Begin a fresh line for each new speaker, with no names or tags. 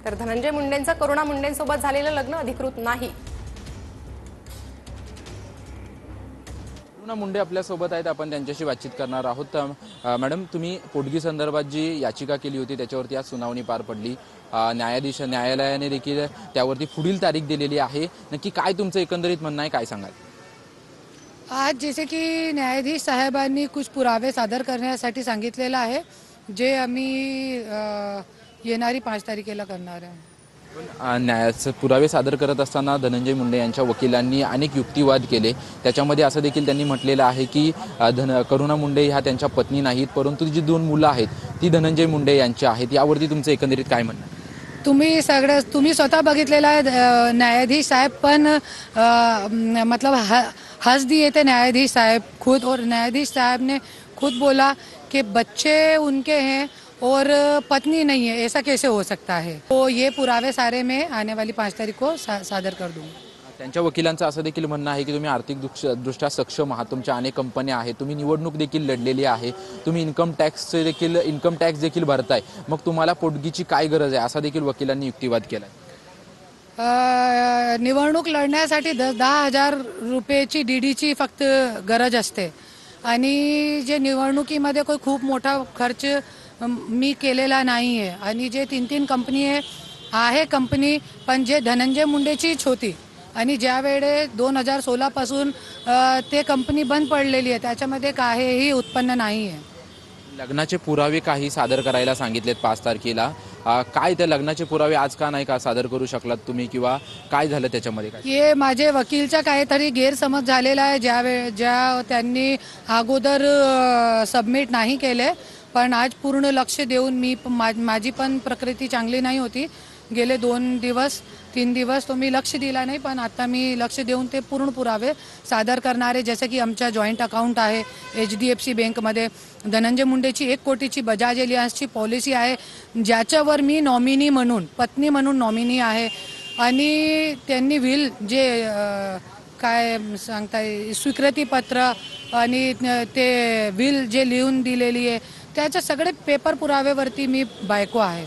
तर धनंजय मुंडेंचं करुणा मुंडेंसोबत झालेलं लग्न अधिकृत नाही।
करुणा मुंडे आपल्यासोबत आहेत, आपण त्यांच्याशी बातचीत करणार आहोत। मॅडम, तुम्ही पोटगी संदर्भात जी याचिका केली होती त्याच्यावरती आज सुनावणी पार पडली। न्यायालयाने देखील त्यावरती पुढील तारीख दिलेली आहे। नक्की काय तुमचं एकंदरीत म्हणणं आहे, काय सांगाल?
आज जैसे की न्यायाधीश साहेबांनी कुछ पुरावे सादर करण्यासाठी सांगितलेलं आहे, जे आम्ही येणारी 5 तारखेला करणार आहे।
न्यायाचे पुरावे सादर करत असताना धनंजय मुंडे यांच्या वकिलांनी अनेक युक्तिवाद केले। त्याच्यामध्ये असं देखील त्यांनी म्हटलेलं आहे की करुणा मुंडे ह्या त्यांच्या पत्नी नाहीत, परंतु जी 2 मुलं आहेत ती धनंजय मुंडे यांची आहेत। यावरती तुमचं एकंदरीत काय म्हणणं आहे?
तुम्ही स्वतः बघितलेला आहे। न्यायाधीश साहेब पण मतलब हंस दिए थे न्यायाधीश साहब खुद, और न्यायाधीश साहब ने खुद बोला कि बच्चे उनके हैं और पत्नी नहीं है, ऐसा कैसे हो सकता है। तो ये पुरावे सारे मैं आने वाली 5 तारीख को सादर कर दूंगा।
त्यांच्या वकिलांचं असं देखील म्हणणं आहे की तुम्ही आर्थिक दृष्ट्या सक्षम आहात, तुमच्या अनेक कंपन्या आहेत, तुम्ही निवडणूक देखील लढलेली आहे, तुम्ही इन्कम टॅक्स देखील भरताय, मग तुम्हाला पोटगीची काय गरज आहे, असा देखील वकिलांनी युक्तिवाद केलाय।
निवडणूक लढण्यासाठी 10,000 रुपयाची डीडीची फक्त गरज असते, आणि जे निवडणुकीमध्ये काही खूप मोठा खर्च मी केलेला नाही आहे। आणि जे 3 कंपनी आहे कंपनी, पण जे धनंजय मुंडेचीच होती, आणि ज्या वेळे 2016 पासून ते कंपनी बंद पडलेली आहे, त्याच्यामध्ये काहीही उत्पन्न नाही आहे।
लग्नाचे पुरावे काही सादर करायला सांगितलेत 5 तारखेला, काय ते लग्नाचे पुरावे आज का नाही सादर करू शकलात तुम्ही, किंवा काय झालं त्याच्यामध्ये? काय
हे माझे वकीलचा काहीतरी गैरसमज झालेला आहे, ज्या त्यांनी अगोदर सबमिट नाही केले, पण आज पूर्ण लक्ष देऊन माझी पण प्रकृती चांगली नाही होती, गेले 2-3 दिवस तो मी लक्ष दिला नाही, पण आता मी लक्ष देऊन ते पूर्ण पुरावे सादर करणार आहे। जसे की आमच्या जॉईंट अकाउंट आहे HDFC बँकमध्ये, धनंजय मुंडेची 1 कोटीची बजाज एलियन्सची पॉलिसी आहे, ज्याच्यावर मी नॉमिनी म्हणून, पत्नी म्हणून नॉमिनी आहे, आणि त्यांनी विल जे काय सांगताय स्वीकृतीपत्र आणि ते विल जे लिहून दिलेली आहे, त्याच्या सगळे पेपर पुराव्यावरती मी बायको आहे।